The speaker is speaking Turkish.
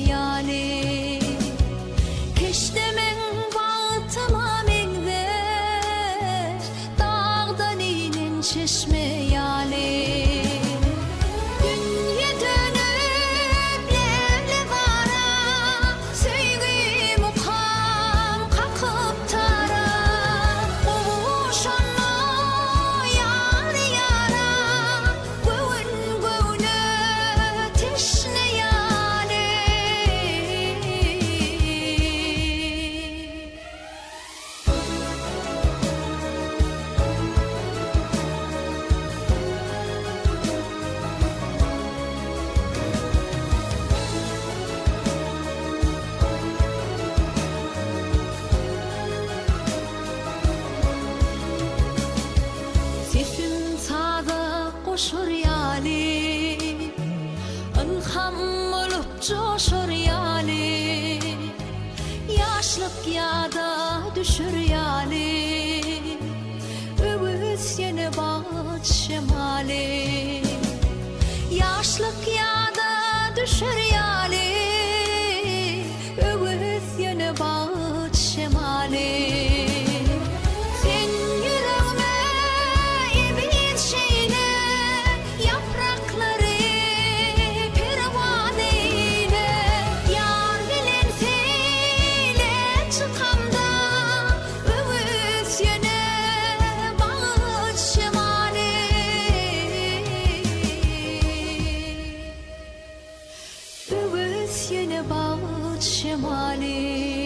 yali. Keştemen bağıtıma mengder, dağdan inen çeşme yali. Dünya dönüp levle vara, söygü muqam kakıp tara. Uşanma yari yara, göğün göğüne teşne yali. Sesim sağda koşur yali, ilham olup coşur yali. Yaşlık yada düşür yali, öbüz yine bat şemali. Yaşlık yada düşür yali, öbüz yine bat şemali. Sen yüreğime emin şeyle, yaprakları pervan eyle. Yar bilen seyle çıkamda, öbüz yine bat şemali. Öbüz yine bat şemali.